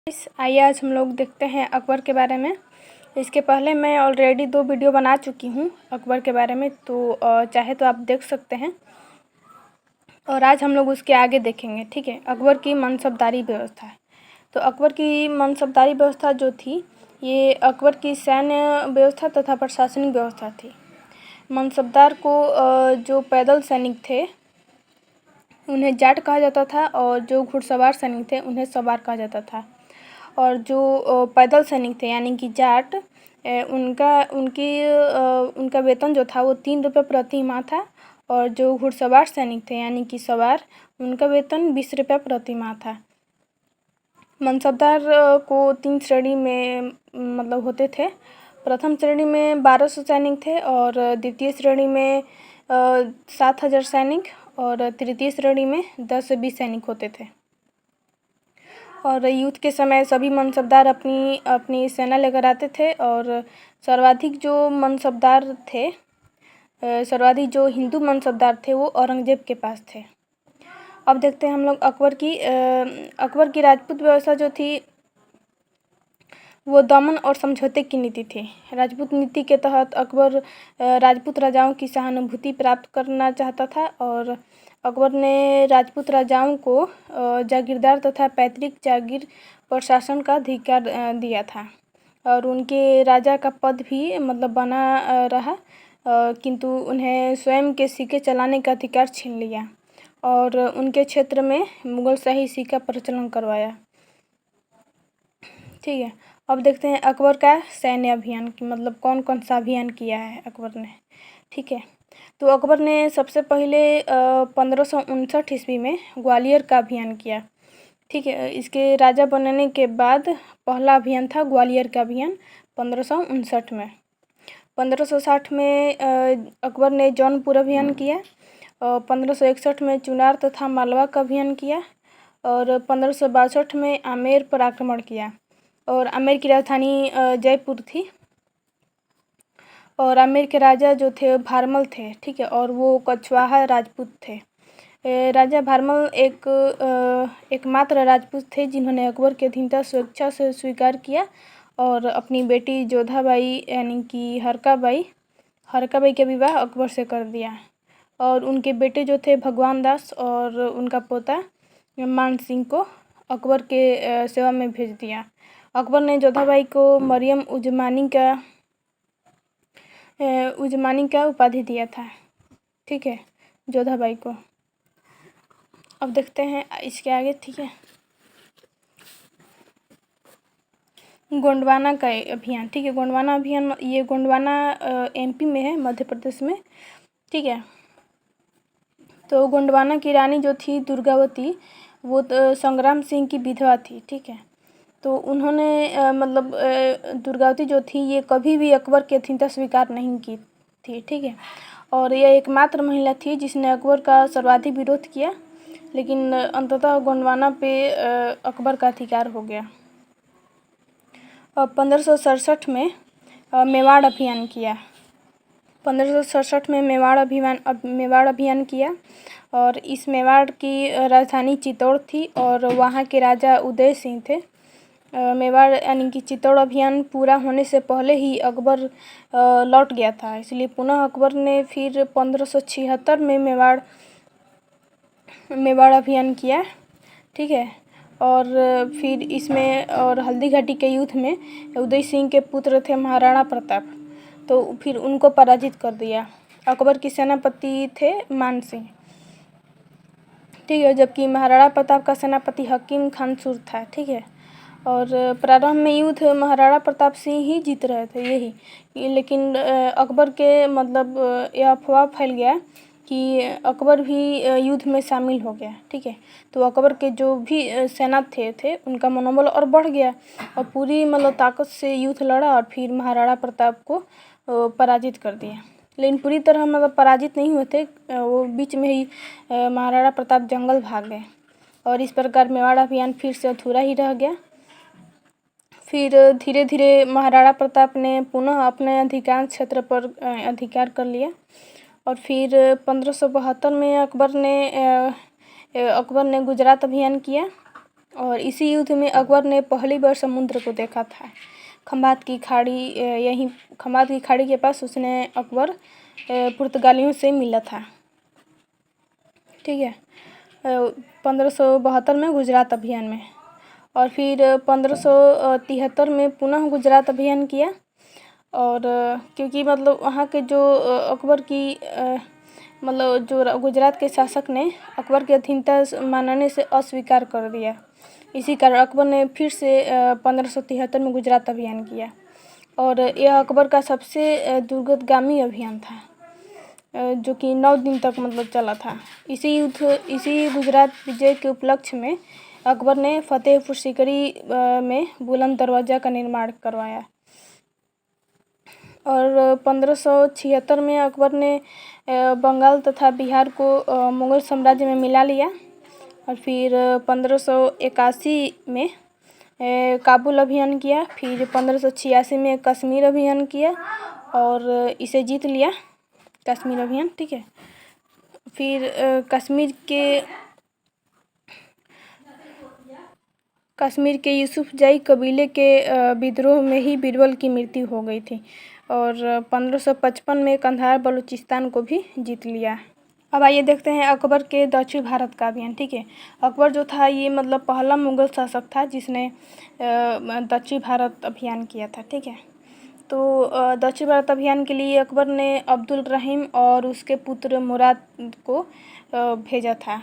आइए आज हम लोग देखते हैं अकबर के बारे में। इसके पहले मैं ऑलरेडी 2 वीडियो बना चुकी हूँ अकबर के बारे में, तो चाहे तो आप देख सकते हैं। और आज हम लोग उसके आगे देखेंगे, ठीक है। अकबर की मनसबदारी व्यवस्था। तो अकबर की मनसबदारी व्यवस्था जो थी, ये अकबर की सैन्य व्यवस्था तथा प्रशासनिक व्यवस्था थी। मनसबदार को जो पैदल सैनिक थे उन्हें जाट कहा जाता था, और जो घुड़सवार सैनिक थे उन्हें सवार कहा जाता था। और जो पैदल सैनिक थे यानी कि जाट, उनका वेतन जो था वो 3 रुपये प्रति माह था। और जो घुड़सवार सैनिक थे यानी कि सवार, उनका वेतन 20 रुपये प्रति माह था। मनसबदार को 3 श्रेणी में मतलब होते थे। प्रथम श्रेणी में 1200 सैनिक थे, और द्वितीय श्रेणी में 7000 सैनिक, और तृतीय श्रेणी में 10 से 20 सैनिक होते थे। और युद्ध के समय सभी मनसबदार अपनी सेना लेकर आते थे, और सर्वाधिक जो हिंदू मनसबदार थे वो औरंगजेब के पास थे। अब देखते हैं हम लोग अकबर की राजपूत व्यवस्था जो थी वो दमन और समझौते की नीति थी। राजपूत नीति के तहत अकबर राजपूत राजाओं की सहानुभूति प्राप्त करना चाहता था, और अकबर ने राजपूत राजाओं को जागीरदार तथा पैतृक जागीर प्रशासन का अधिकार दिया था। और उनके राजा का पद भी मतलब बना रहा, किंतु उन्हें स्वयं के सिक्के चलाने का अधिकार छीन लिया, और उनके क्षेत्र में मुगल शाही सिक्का प्रचलन करवाया। ठीक है। अब देखते हैं अकबर का सैन्य अभियान की मतलब कौन कौन सा अभियान किया है अकबर ने। ठीक है। तो अकबर ने सबसे पहले 1559 ईस्वी में ग्वालियर का अभियान किया। ठीक है। इसके राजा बनने के बाद पहला अभियान था ग्वालियर का अभियान 1559 में। 1560 में अकबर ने जौनपुर अभियान किया, और 1561 में चुनार तथा मालवा का अभियान किया, और 1562 में आमेर पर आक्रमण किया। और आमेर की राजधानी जयपुर थी, और आमेर के राजा जो थे भारमल थे। ठीक है। और वो कछवाहा राजपूत थे। राजा भारमल एकमात्र राजपूत थे जिन्होंने अकबर की अधीनता स्वेच्छा से स्वीकार किया, और अपनी बेटी जोधाबाई यानी कि हरकाबाई का विवाह अकबर से कर दिया। और उनके बेटे जो थे भगवान दास और उनका पोता मान सिंह को अकबर के सेवा में भेज दिया। अकबर ने जोधाबाई को मरियम उजमानी का उपाधि दिया था। ठीक है, जोधाबाई को। अब देखते हैं इसके आगे। ठीक है। गोंडवाना का अभियान। ठीक है। गोंडवाना अभियान, ये गोंडवाना एमपी में है, मध्य प्रदेश में। ठीक है। तो गोंडवाना की रानी जो थी दुर्गावती, वो संग्राम सिंह की विधवा थी। ठीक है। तो उन्होंने दुर्गावती जो थी ये कभी भी अकबर की अधीनता स्वीकार नहीं की थी। ठीक है। और यह एकमात्र महिला थी जिसने अकबर का सर्वाधिक विरोध किया, लेकिन अंततः गोंडवाना पे अकबर का अधिकार हो गया। 1567 में मेवाड़ अभियान किया। 1567 में मेवाड़ अभियान किया, और इस मेवाड़ की राजधानी चित्तौड़ थी, और वहाँ के राजा उदय सिंह थे। मेवाड़ यानी कि चित्तौड़ अभियान पूरा होने से पहले ही अकबर लौट गया था, इसलिए पुनः अकबर ने फिर 1576 में मेवाड़ अभियान किया। ठीक है। और फिर इसमें और हल्दी घाटी के युद्ध में उदय सिंह के पुत्र थे महाराणा प्रताप, तो फिर उनको पराजित कर दिया। अकबर के सेनापति थे मान सिंह। ठीक है। जबकि महाराणा प्रताप का सेनापति हकीम खान सुर था। ठीक है। और प्रारंभ में युद्ध महाराणा प्रताप सिंह ही जीत रहे थे यही, लेकिन अकबर के यह अफवाह फैल गया कि अकबर भी युद्ध में शामिल हो गया। ठीक है। तो अकबर के जो भी सेना थे उनका मनोबल और बढ़ गया, और पूरी ताकत से युद्ध लड़ा, और फिर महाराणा प्रताप को पराजित कर दिया। लेकिन पूरी तरह पराजित नहीं हुए थे, वो बीच में ही महाराणा प्रताप जंगल भाग गए, और इस प्रकार मेवाड़ अभियान फिर से अधूरा ही रह गया। फिर धीरे धीरे महाराणा प्रताप ने पुनः अपने अधिकांश क्षेत्र पर अधिकार कर लिया, और फिर 1572 में अकबर ने गुजरात अभियान किया। और इसी युद्ध में अकबर ने पहली बार समुद्र को देखा था। खंभात की खाड़ी के पास उसने अकबर पुर्तगालियों से मिला था। ठीक है, 1572 में गुजरात अभियान में, और फिर 1573 में पुनः गुजरात अभियान किया। और क्योंकि मतलब वहाँ के जो अकबर की मतलब जो गुजरात के शासक ने अकबर की अधीनता मानने से अस्वीकार कर दिया, इसी कारण अकबर ने फिर से 1573 में गुजरात अभियान किया। और यह अकबर का सबसे दुर्गतगामी अभियान था, जो कि 9 दिन तक मतलब चला था। इसी गुजरात विजय के उपलक्ष्य में अकबर ने फतेहपुर सीकरी में बुलंद दरवाज़ा का निर्माण करवाया। और 1576 में अकबर ने बंगाल तथा बिहार को मुग़ल साम्राज्य में मिला लिया। और फिर 1581 में काबुल अभियान किया। फिर 1586 में कश्मीर अभियान किया और इसे जीत लिया, कश्मीर अभियान। ठीक है, फिर कश्मीर के यूसुफजाई कबीले के विद्रोह में ही बीरबल की मृत्यु हो गई थी। और 1555 में कंधार बलूचिस्तान को भी जीत लिया। अब आइए देखते हैं अकबर के दक्षिण भारत का अभियान। ठीक है, अकबर जो था ये मतलब पहला मुग़ल शासक था जिसने दक्षिण भारत अभियान किया था। ठीक है, तो दक्षिण भारत अभियान के लिए अकबर ने अब्दुल रहीम और उसके पुत्र मुराद को भेजा था।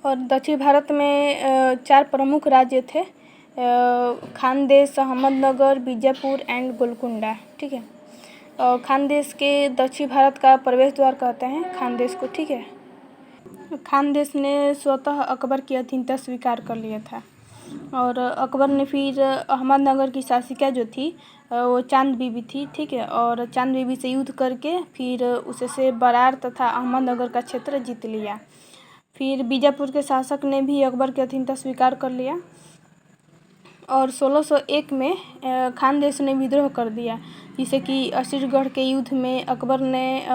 और दक्षिण भारत में 4 प्रमुख राज्य थे, खानदेश, अहमदनगर, बीजापुर एंड गोलकुंडा। ठीक है, खानदेश के दक्षिण भारत का प्रवेश द्वार कहते हैं खानदेश को। ठीक है, खानदेश ने स्वतः अकबर की अधीनता स्वीकार कर लिया था। और अकबर ने फिर अहमदनगर की शासिका जो थी वो चांद बीबी थी। ठीक है, और चांद बीबी से युद्ध करके फिर उससे बरार तथा अहमदनगर का क्षेत्र जीत लिया। फिर बीजापुर के शासक ने भी अकबर की अधीनता स्वीकार कर लिया। और 1601 में खानदेश ने विद्रोह कर दिया, जिससे कि असुरगढ़ के युद्ध में अकबर ने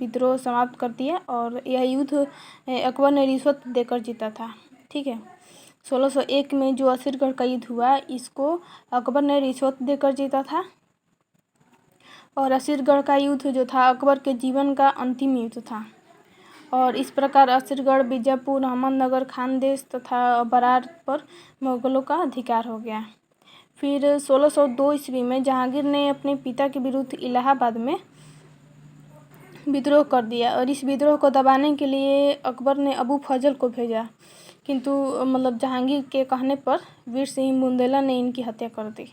विद्रोह समाप्त कर दिया। और यह युद्ध अकबर ने रिश्वत देकर जीता था। ठीक है, 1601 में जो असुरगढ़ का युद्ध हुआ इसको अकबर ने रिश्वत देकर जीता था। और असुरगढ़ का युद्ध जो था अकबर के जीवन का अंतिम युद्ध था। और इस प्रकार असुरगढ़, बीजापुर, अहमदनगर, खानदेश तथा बरार पर मुग़लों का अधिकार हो गया। फिर 1602 ईस्वी में जहांगीर ने अपने पिता के विरुद्ध इलाहाबाद में विद्रोह कर दिया। और इस विद्रोह को दबाने के लिए अकबर ने अबू फजल को भेजा, किंतु मतलब जहांगीर के कहने पर वीर सिंह बुंदेला ने इनकी हत्या कर दी।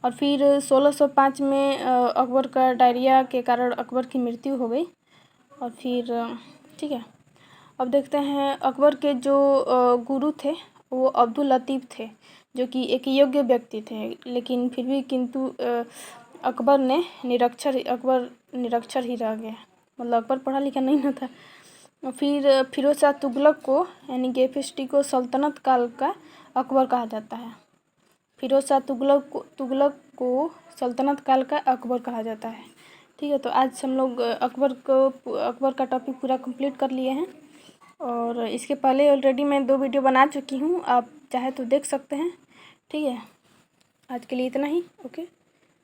और फिर 1605 में अकबर का डायरिया के कारण अकबर की मृत्यु हो गई। और फिर ठीक है, अब देखते हैं अकबर के जो गुरु थे वो अब्दुल लतीफ़ थे, जो कि एक योग्य व्यक्ति थे, लेकिन फिर भी किंतु अकबर निरक्षर ही रह गया, मतलब अकबर पढ़ा लिखा नहीं ना था। फिर फिरोज शाह तुगलक को यानी कि FST को सल्तनत काल का अकबर कहा जाता है। फिरोज शाह तुगलक को सल्तनत काल का अकबर कहा जाता है। ठीक है, तो आज हम लोग अकबर का टॉपिक पूरा कंप्लीट कर लिए हैं। और इसके पहले ऑलरेडी मैं 2 वीडियो बना चुकी हूँ, आप चाहे तो देख सकते हैं। ठीक है, आज के लिए इतना ही। ओके।